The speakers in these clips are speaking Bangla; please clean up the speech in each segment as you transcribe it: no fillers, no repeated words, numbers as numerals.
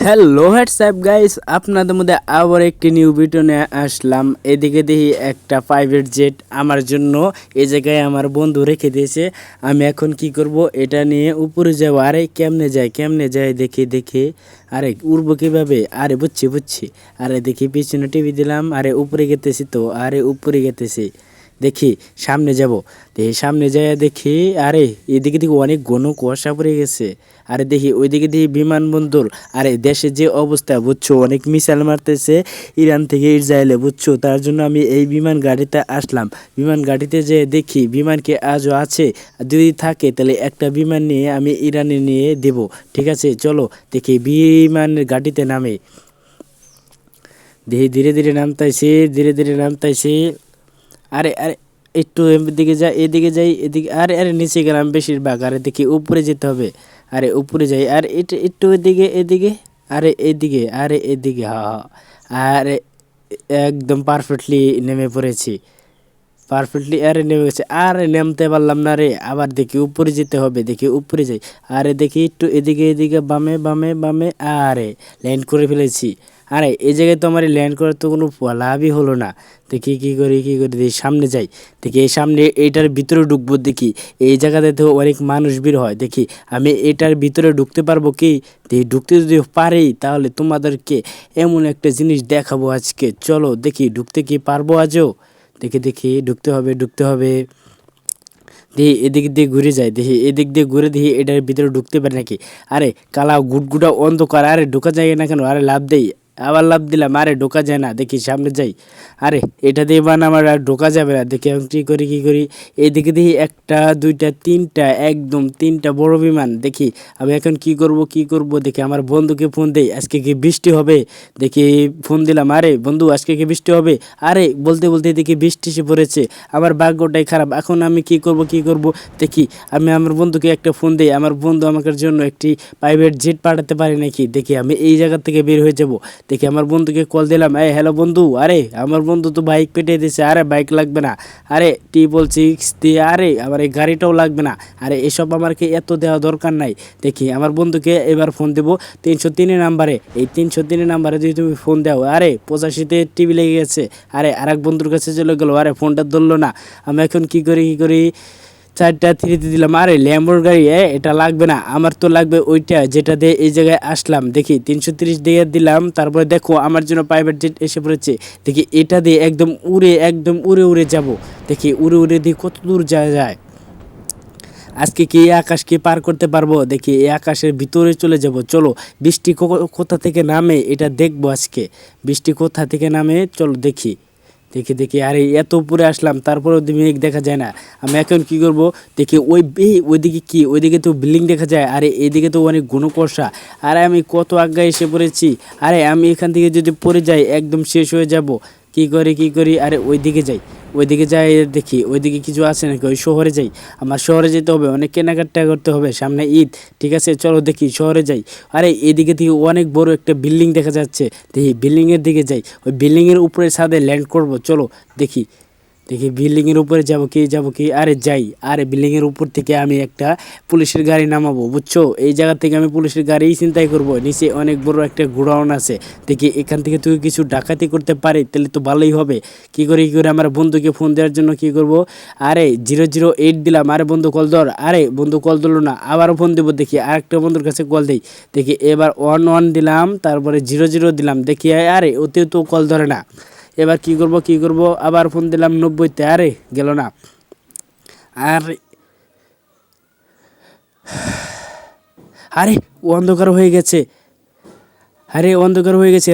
হ্যালো হোয়াটসঅ্যাপ গাইস, আপনাদের মধ্যে আবার একটি নিউ ভিডিও নিয়ে আসলাম। এদিকে দেখি একটা প্রাইভেট জেট আমার জন্য এই জায়গায় আমার বন্ধু রেখে দিয়েছে। আমি এখন কি করব, এটা নিয়ে উপরে যাব। আরে কেমনে যায় দেখি দেখি। আরে উড়বো কীভাবে? আরে বুঝছি। আরে দেখি পিছনে টিভি দিলাম, আরে উপরে গেতেছি তো, আরে উপরে গেতেছি। দেখি সামনে যাব, দেখি সামনে যায় দেখি, আরে এদিকে দিকে অনেক ঘন কুয়াশা পড়ে গেছে। আরে দেখি ওইদিকে দেখি বিমানবন্দর। আরে দেশের যে অবস্থা বুঝছো, অনেক মিসাইল মারতেছে ইরান থেকে ইসরায়েলে বুঝছো, তার জন্য আমি এই বিমান গাড়িতে আসলাম। বিমান গাড়িতে যে দেখি বিমান কি আজও আছে, যদি থাকে তাহলে একটা বিমান নিয়ে আমি ইরানে নিয়ে দেব। ঠিক আছে চলো দেখি বিমানের গাড়িতে নামে। দেখি ধীরে ধীরে নামতাইছে। আরে একটু এদিকে যাই এদিকে। আরে নিচে গেলাম বেশিরভাগ। আরে দেখি উপরে যেতে হবে। আরে উপরে যাই, আর একটু এদিকে। আরে এদিকে হ্যাঁ। আরে একদম পারফেক্টলি নেমে পড়েছি। আরে নেমে গেছে। আরে নামতে পারলাম না রে, আবার দেখি উপরে যেতে হবে। দেখি উপরে যাই, আরে দেখি একটু এদিকে বামে। আরে ল্যান্ড করে ফেলেছি। আরে এই জায়গায় তো আমার ল্যান্ড করার তো কোনো লাভই হলো না। দেখি কী করি দেখি সামনে যাই। দেখি এই সামনে এইটার ভিতরে ঢুকবো। দেখি এই জায়গাতে তো অনেক মানুষ ভিড় হয়। দেখি আমি এটার ভিতরে ঢুকতে পারবো কি? দেখি ঢুকতে যদি পারি তাহলে তোমাদেরকে এমন একটা জিনিস দেখাবো আজকে। চলো দেখি ঢুকতে কি পারবো আজও। দেখি ঢুকতে হবে। দেখি এদিক দিয়ে ঘুরে যায়, দেখি এদিক দিয়ে ঘুরে দেখি এটার ভিতরে ঢুকতে পারে নাকি। আরে কালা গুটগুটা অন্ধকার, আরে ঢোকা যায় না কেন? আরে লাভ দেই, আবার লাভ দিলাম, আরে ঢোকা যায় না। দেখি সামনে যাই। আরে এটা দিয়ে আমার আর ঢোকা যাবে না। দেখি আমি কী করি। এদিকে দেখি একটা দুইটা তিনটা, একদম তিনটা বড় বিমান। দেখি আমি এখন কি করব। দেখি আমার বন্ধুকে ফোন দেই, আজকে কি বৃষ্টি হবে? দেখি ফোন দিলাম, আরে বন্ধু আজকে কি বৃষ্টি হবে? আরে বলতে দেখি বৃষ্টি এসে পড়েছে। আমার ভাগ্যটাই খারাপ। এখন আমি কি করব। দেখি আমি আমার বন্ধুকে একটা ফোন দিই, আমার বন্ধু আমাকে জন্য একটি প্রাইভেট জেট পাঠাতে পারে নাকি। দেখি আমি এই জায়গা থেকে বের হয়ে যাব। দেখি আমার বন্ধুকে কল দিলাম, হ্যালো বন্ধু। আরে আমার বন্ধু তো বাইক পেটে দিয়েছে। আরে বাইক লাগবে না, আরে 6 দিয়ে, আরে আমার এই গাড়িটাও লাগবে না। আরে এসব আমাকে এত দেওয়া দরকার নাই। দেখি আমার বন্ধুকে এবার ফোন দেবো 303 নাম্বারে। এই 303 নাম্বারে যদি তুমি ফোন দাও, আরে 85-তে টিভি লেগে গেছে। আরে আরেক বন্ধুর কাছে চলে গেলো, আরে ফোনটা ধরলো না। আমি এখন কি করি 4টা 3-তে দিলাম। আরে ল্যাম্বোর গাড়ি, এটা লাগবে না, আমার তো লাগবে ওইটা যেটা দিয়ে এই জায়গায় আসলাম। দেখি 330 দিয়ে দিলাম। তারপরে দেখো আমার জন্য প্রাইভেট জেট এসে পড়েছে। দেখি এটা দিয়ে একদম উড়ে যাব। দেখি উড়ে দিয়ে কত দূর যায়। আজকে কি এই আকাশকে পার করতে পারবো? দেখি এই আকাশের ভিতরে চলে যাব। চলো বৃষ্টি কোথা থেকে নামে এটা দেখবো আজকে। বৃষ্টি কোথা থেকে নামে চলো দেখি। আরে এত উপরে আসলাম তারপরেও মেঘ দেখা যায় না। আমি এখন কি করব। দেখি ওইদিকে তো বিল্ডিং দেখা যায়, আরে এইদিকে তো অনেক ঘন কুয়াশা। আরে আমি কত আগে এসে পড়েছি। আরে আমি এখান থেকে যদি পড়ে যাই একদম শেষ হয়ে যাব। কি করি আরে ওইদিকে যাই দেখি ওইদিকে কিছু আছে নাকি। ওই শহরে যাই, আমার শহরে যেতে হবে, অনেক কেনাকাটা করতে হবে, সামনে ঈদ। ঠিক আছে চলো দেখি শহরে যাই। আরে এদিকে থেকে অনেক বড় একটা বিল্ডিং দেখা যাচ্ছে। দেখি বিল্ডিংয়ের দিকে যাই, ওই বিল্ডিংয়ের উপরে ছাদে ল্যান্ড করব। চলো দেখি বিল্ডিংয়ের উপরে যাব কি আরে যাই। আরে বিল্ডিংয়ের উপর থেকে আমি একটা পুলিশের গাড়ি নামাবো বুঝছো। এই জায়গা থেকে আমি পুলিশের গাড়িই চিন্তাই করব। নিচে অনেক বড় একটা গোডাউন আছে। দেখি এখান থেকে তুই কিছু ডাকাতি করতে পারি তাহলে তো ভালোই হবে। কি করে আমার বন্ধুকে ফোন দেওয়ার জন্য কি করব। আরে 008 দিলাম, আরে বন্ধু কল ধর। আরে বন্ধু কল ধরলো না, আবারও ফোন দেবো। দেখি আরেকটা বন্ধুর কাছে কল দেই। দেখি এবার 11 দিলাম, তারপরে 00 দিলাম। দেখি আরে ওতেও তো কল ধরে না। এবার কি করব আবার ফোন দিলাম 90-তে, আরে গেল না। আর আরে অন্ধকার হয়ে গেছে।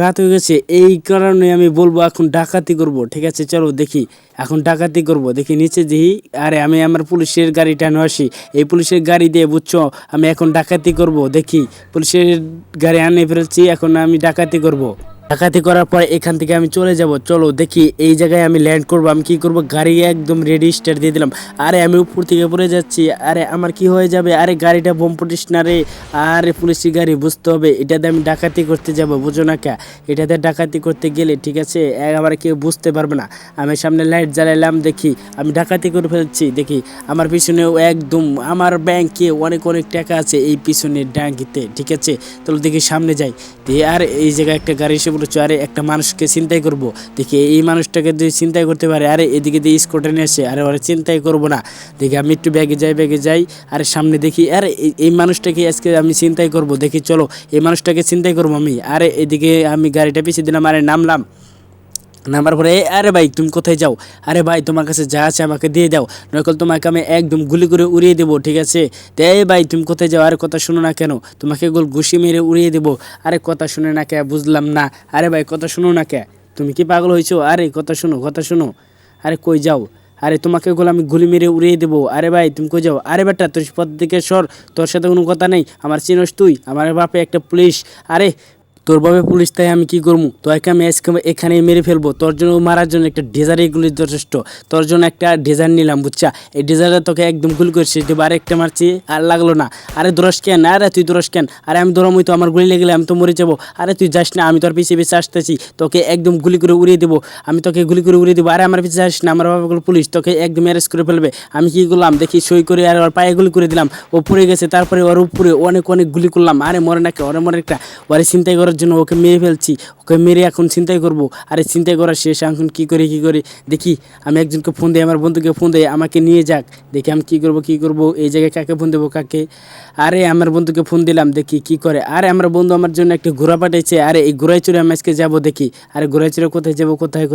রাত হয়ে গেছে। এই কারণে আমি বলবো এখন ডাকাতি করব। ঠিক আছে চলো দেখি এখন ডাকাতি করব। দেখি নিচে দেখি, আরে আমি আমার পুলিশের গাড়িটা নিয়ে আসি। এই পুলিশের গাড়ি দিয়ে বুঝছো আমি এখন ডাকাতি করব। দেখি পুলিশের গাড়ি আনে ফেলছি, এখন আমি ডাকাতি করব। ডাকাতি করার পর এখান থেকে আমি চলে যাব। চলো দেখি এই জায়গায় আমি ল্যান্ড করব। আমি কি করব, গাড়ি একদম রেডি স্টার্ট দিয়ে দিলাম। আরে আমি উপর থেকে পড়ে যাচ্ছি, আরে আমার কি হয়ে যাবে, আরে গাড়িটা বোম পড়িস না রে। আরে পুলিশি গাড়ি, বুঝতে হবে এটাতে আমি ডাকাতি করতে যাব, বুঝো না কে। এটাতে ডাকাতি করতে গেলে ঠিক আছে আবার কেউ বুঝতে পারবে না। আমি সামনে লাইট জ্বালাইলাম, দেখি আমি ডাকাতি করে ফেলছি। দেখি আমার পিছনেও একদম আমার ব্যাংকে অনেক অনেক টাকা আছে এই পিছনের ডাঙ্গিতে, ঠিক আছে। তো দেখি সামনে যাই, দিয়ে আর এই জায়গায় একটা গাড়ি এসে বলেছো, আরে একটা মানুষকে চিন্তাই করব। দেখি এই মানুষটাকে যদি চিন্তাই করতে পারে, আরে এদিকে দিয়ে স্কুটার নিয়ে আসে, আরে ওরা চিন্তাই করবো না। দেখি আমি একটু ব্যাগে যাই, আরে সামনে দেখি, আরে এই মানুষটাকে আজকে আমি চিন্তাই করব। দেখি চলো এই মানুষটাকে চিন্তাই করবো আমি। আরে এদিকে আমি গাড়িটা পিছিয়ে দিলাম, আরে নামলাম। নামার পরে আরে ভাই তুমি কোথায় যাও, আরে ভাই তোমার কাছে যা আছে আমাকে দিয়ে দাও, নয়তো তোমাকে আমি একদম গুলি করে উড়িয়ে দেবো, ঠিক আছে। তো এই ভাই তুমি কোথায় যাও, আরে কথা শুনো না কেন, তোমাকে গোল ঘুষি মেরে উড়িয়ে দেবো। আরে কথা শুনে না কে, বুঝলাম না। আরে ভাই কথা শুনো না কে, তুমি কি পাগল হয়েছো, আরে কথা শুনো কথা শুনো। আরে কই যাও, আরে তোমাকে গোল আমি গুলি মেরে উড়িয়ে দেবো। আরে ভাই তুমি কই যাও, আরে বেটা তোর পথ থেকে সর, তোর সাথে কোনো কথা নেই, আমার চিনোস তুই, আমার বাপে একটা পুলিশ। আরে তোর বাপে পুলিশ, তাই আমি কি করবো, তোকে আমি আজকে এখানে মেরে ফেলবো। তোর জন্য মারার জন্য একটা ডেজার এগুলি যথেষ্ট, তোর জন্য একটা ডেজার নিলাম, বুঝছা। এই ডেজারটা তোকে একদম গুলি করছি, দেবো আরেকটা মারছি আর লাগলো না। আরে দোরস কেন, আরে তুই দোরস কেন, আরে আমি দৌড়ামই তো, আমার গুলি লেগে আমি তো মরে যাবো। আরে তুই যাস না, আমি তোর পিছিয়ে পিছিয়ে আসতেছি, তোকে একদম গুলি করে উড়িয়ে দেবো, আমি তোকে গুলি করে উড়িয়ে দেবো। আরে আমার পিছিয়ে যাস না, আমার বাবাগুলো পুলিশ, তোকে একদম অ্যারেস্ট করে ফেলবে। আমি কি করলাম দেখি, সই করে আর ওর পায়ে গুলি করে দিলাম, ও পড়ে গেছে। তারপরে ওর উপরে অনেক অনেক গুলি করলাম, আরে মরে না কে, ওরে মরে একটা, ওরে চিন্তাই করার জন্য ওকে মেরে ফেলছি, ওকে মেরে এখন চিন্তাই করবো। আরে চিন্তাই করা শেষ, এখন কি করি দেখি আমি একজনকে ফোন দিই, আমার বন্ধুকে ফোন দেয় আমাকে নিয়ে যাক। দেখি আমি কি করব এই জায়গায়, কাকে ফোন দেবো কাকে। আরে আমার বন্ধুকে ফোন দিলাম, দেখি কি করে। আরে আমার বন্ধু আমার জন্য একটা ঘোড়া পাঠাইছে, আরে এই ঘোড়ায় চড়ে আমি আজকে যাবো। দেখি আরে ঘোড়ায় চড়ে কোথায় যাবো, কোথায়,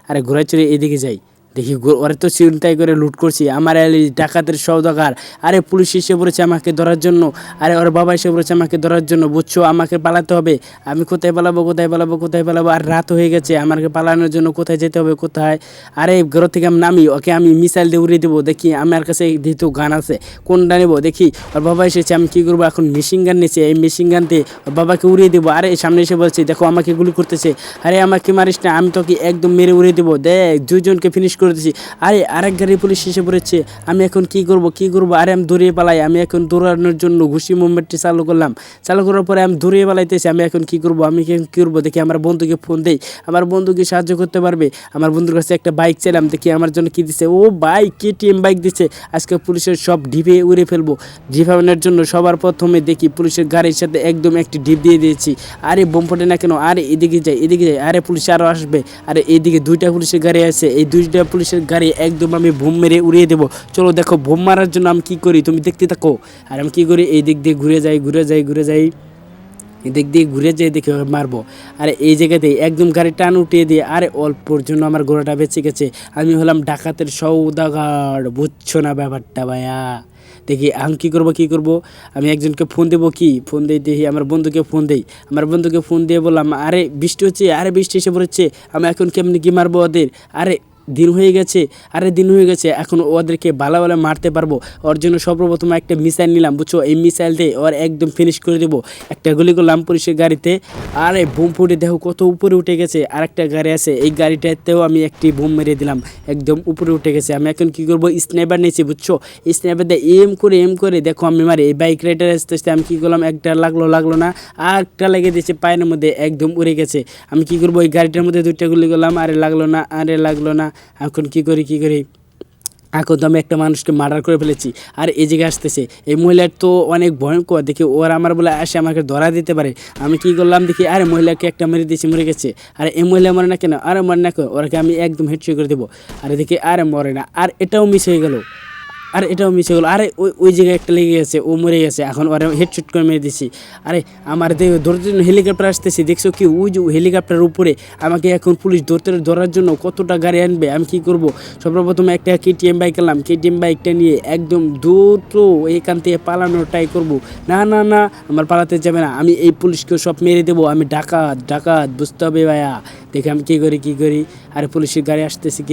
আরে ঘোড়ায় চড়ে এদিকে যাই। দেখি ওরা তো চিন্তাই করে লুট করছি, আমার ডাকাতের সওদাগার। আরে পুলিশ এসে পড়েছে আমাকে ধরার জন্য, আরে ওর বাবা এসে পড়েছে আমাকে ধরার জন্য, বুঝছো। আমাকে পালাতে হবে, আমি কোথায় পালাবো। আর রাত হয়ে গেছে, আমাকে পালানোর জন্য কোথায় যেতে হবে, কোথায়। আরে ঘর থেকে আমি নামি, ওকে আমি মিসাইল দিয়ে উড়িয়ে দেবো। দেখি আমার কাছে যেহেতু গান আছে, কোনটা নেবো দেখি। ওর বাবা এসেছে, আমি কী করবো এখন, মেশিন গান নিয়েছে, এই মেশিন গান দিয়ে ওর বাবাকে উড়িয়ে দেবো। আরে সামনে এসে বলছে, দেখো আমাকে গুলি করতেছে, আরে আমাকে মারিস না, আমি তোকে একদম মেরে উড়িয়ে দেবো, দেখ দুজনকে ফিনিশ করে দিছি। আরে আরেক গাড়ি পুলিশ এসে পড়েছে, আমি এখন কি করব। আরে আমি দৌড়িয়ে পালাই, আমি এখন দৌড়ানোর জন্য ঘুষি মুভমেন্টটি চালু করার পরে আমি দৌড়িয়ে পালাইতেছি। আমি এখন কি করব দেখি আমার বন্ধুকে ফোন দেই, আমার বন্ধুকে সাহায্য করতে পারবে। আমার বন্ধুর কাছে একটা বাইক চাইলাম, দেখি আমার জন্য কি দিছে, ও বাইক কেটিএম বাইক দিছে। আজকে পুলিশের সব ঢিপে উড়ে ফেলবো। ঢিপানোর জন্য সবার প্রথমে দেখি পুলিশের গাড়ির সাথে একদম একটি ঢিপ দিয়ে দিয়েছি। আরে বোম ফোটে না কেন, আরে এদিকে যাই। আরে পুলিশ আরও আসবে, আরে এইদিকে দুইটা পুলিশের গাড়ি আছে, এই দুইটা পুলিশের গাড়ি একদম আমি বোম মেরে উড়িয়ে দেবো। চলো দেখো বোম মারার জন্য আমি কি করি, তুমি দেখতে থাকো। আর আমি কি করি, এই দিক দিয়ে ঘুরে যাই, এদিক দিয়ে ঘুরে যেয়ে দেখে মারবো। আর এই জায়গাতেই একদম গাড়ি টান উঠিয়ে দিয়ে, আরে অল্পর জন্য আমার ঘোড়াটা বেঁচে গেছে। আমি হলাম ডাকাতের সওদাগার, বুঝছো না ব্যাপারটা ভাইয়া। দেখি আমি কী করবো, আমি একজনকে ফোন দেবো, ফোন দিই দেখি আমার বন্ধুকে ফোন দিয়ে বললাম, আরে বৃষ্টি হচ্ছে, আরে বৃষ্টি এসে পড়েছে, আমি এখন কেমনি কি মারবো ওদের। আরে দিন হয়ে গেছে, এখন ওদেরকে ভালো মারতে পারবো। ওর জন্য সর্বপ্রথম একটা মিসাইল নিলাম, বুঝছো। এই মিসাইল দিয়ে ওর একদম ফিনিশ করে দেবো। একটা গুলি করলাম পুলিশের গাড়িতে, আরে বোম ফুটে দেখো কত উপরে উঠে গেছে। আরেকটা গাড়ি আছে, এই গাড়িটাতেও আমি একটি বোম মেরে দিলাম, একদম উপরে উঠে গেছে। আমি এখন কি করবো, স্নাইপার নিয়েছি, বুঝছো। স্নাইপার দিয়ে এম করে দেখো আমি মারি। এই বাইক রাইডার আসতে আমি কী করলাম, একটা লাগলো না, আর একটা লেগে দিয়েছে পায়ের মধ্যে, একদম উড়ে গেছে। আমি কি করবো, ওই গাড়িটার মধ্যে দুইটা গুলি করলাম, আরে লাগলো না। এখন কি করি এখন তো আমি একটা মানুষকে মার্ডার করে ফেলেছি। আর এই জায়গায় আসতেছে এই মহিলার তো অনেক ভয়ঙ্কর, দেখি ওর আমার বলে আসে আমাকে ধরা দিতে পারে। আমি কি করলাম দেখি, আরে মহিলাকে একটা মেরে দিয়েছি, মরে গেছে। আরে এই মহিলা মরে না কেন, আরে মরে না কেন, ওরাকে আমি একদম হেডশট করে দেবো। আরে দেখি আরে মরে না, আর এটাও মিস হয়ে গেল। আরে ওই জায়গায় একটা লেগে গেছে, ও মরে গেছে। এখন ওরা হেডশট করে মেরে দিছি। আরে আমার ধরার জন্য হেলিকপ্টার আসতেছি, দেখছো কি, ওই যে হেলিকপ্টারের উপরে আমাকে এখন পুলিশ ধরার জন্য কতটা গাড়ি আনবে। আমি কি করব, সর্বপ্রথম একটা কেটিএম বাইক আনলাম, কেটিএম বাইকটা নিয়ে একদম দ্রুত এখান থেকে পালানোর ট্রাই করব। না আমার পালাতে যাবে না, আমি এই পুলিশকে সব মেরে দেবো। আমি ডাকাত বুঝতে হবে ভাইয়া। দেখে আমি কী করি। আর পুলিশের গাড়ি আসতেছে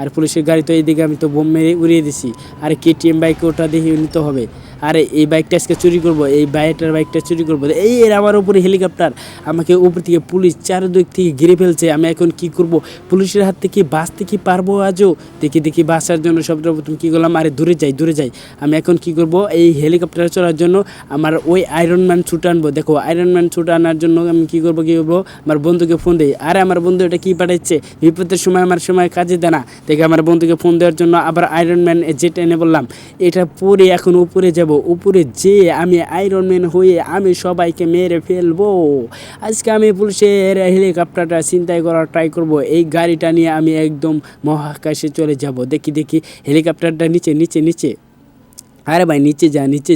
আর পুলিশের গাড়ি তো এইদিকে, আমি তো বোম মেরে উড়িয়ে দিছি। আর কেটিএম বাইকে ওটা দেখে নিতে হবে। আরে এই বাইকটা আজকে চুরি করব, এই বাইকটা চুরি করব। এই এর আমার উপরে হেলিকপ্টার, আমাকে উপর থেকে পুলিশ চারদিক থেকে ঘিরে ফেলছে। আমি এখন কি করব? পুলিশের হাত থেকে বাঁচতে কি পারবো আজও? দেখি বাঁচার জন্য সর্বপ্রথম কী করলাম, আরে দূরে যাই। আমি এখন কি করব? এই হেলিকপ্টারে চড়ার জন্য আমার ওই আয়রন ম্যান স্যুট আনবো। দেখো আয়রন ম্যান স্যুট আনার জন্য আমি কি করব আমার বন্ধুকে ফোন দিই। আরে আমার বন্ধু এটা কি পাঠাচ্ছে, বিপদের সময় আমার সময় কাজে দেয় না। দেখে আমার বন্ধুকে ফোন দেওয়ার জন্য আবার আয়রন ম্যান যেটা এনে বললাম, এটা পরে এখন উপরে যাব। উপরে যেয়ে আমি আয়রন ম্যান হয়ে আমি সবাইকে মেরে ফেলবো। আজকে আমি পুলিশের হেলিকপ্টারটা ছিনতাই করার ট্রাই করব। এই গাড়িটা নিয়ে আমি একদম মহাকাশে চলে যাব। দেখি হেলিকপ্টারটা নিচে। আরে ভাই নিচে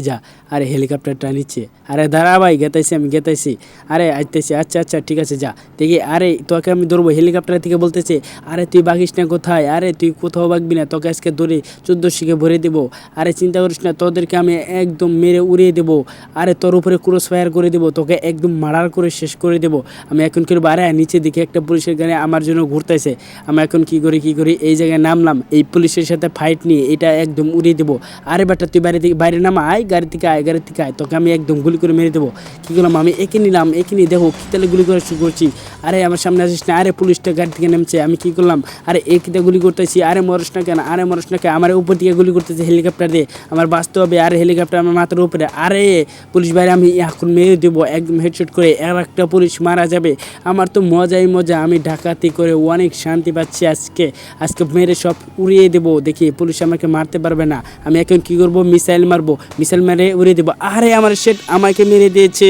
যা। আরে হেলিকপ্টারটা নিচে। আরে দাঁড়া ভাই, আমি গেতাইছি। আরে আইতেছি, আচ্ছা ঠিক আছে যা। দেখি আরে তোকে আমি ধরবো। হেলিকপ্টার থেকে বলতেছে, আরে তুই বাগিস না কোথায়? আরে তুই কোথাও বাগবি না, তোকে আজকে ধরে 14 শিখে ভরে দেবো। আরে চিন্তা করিস না, তোদেরকে আমি একদম মেরে উড়িয়ে দেবো। আরে তোর উপরে ক্রস ফায়ার করে দেবো, তোকে একদম মার্ডার করে শেষ করে দেবো। আমি এখন করবো, আরে নিচে দিকে একটা পুলিশের গাড়ি আমার জন্য ঘুরতেছে। আমি এখন কি করি, এই জায়গায় নামলাম, এই পুলিশের সাথে ফাইট নিয়ে এটা একদম উড়িয়ে দেবো। আরে বেটা তুই বাইরে নামা, গাড়ি থেকে আয়, তোকে আমি একদম গুলি করে মেরে দেবো। কী করলাম আমি, একে নিলাম, দেখো কী তাহলে গুলি করে শুরু করছি। আরে আমার সামনে আসিস না। আরে পুলিশটা গাড়ি থেকে নেমছে, আমি কি করলাম, আরে একে গুলি করতেছি। আরে মরস না কেন, আমার উপর দিকে গুলি করতেছে হেলিকপ্টার দিয়ে, আমার বাঁচতে হবে। আরে হেলিকপ্টার আমার মাথার উপরে। আরে পুলিশ বাইরে, আমি এখন মেরে দেবো একদম হেডশট করে। একটা পুলিশ মারা যাবে। আমার তো মজাই মজা, আমি ডাকাতি করে অনেক শান্তি পাচ্ছি। আজকে মেরে সব উড়িয়ে দেবো। দেখি পুলিশ আমাকে মারতে পারবে না। আমি এখন কি করব, মিসাইল মেরে উড়িয়ে দেবো। আরে আমার সেট আমাকে মেরে দিয়েছে।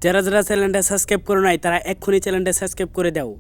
যারা চ্যানেলটা সাবস্ক্রাইব করো নাই তারা এক্ষুনি চ্যানেলটা সাবস্ক্রাইব করে দাও।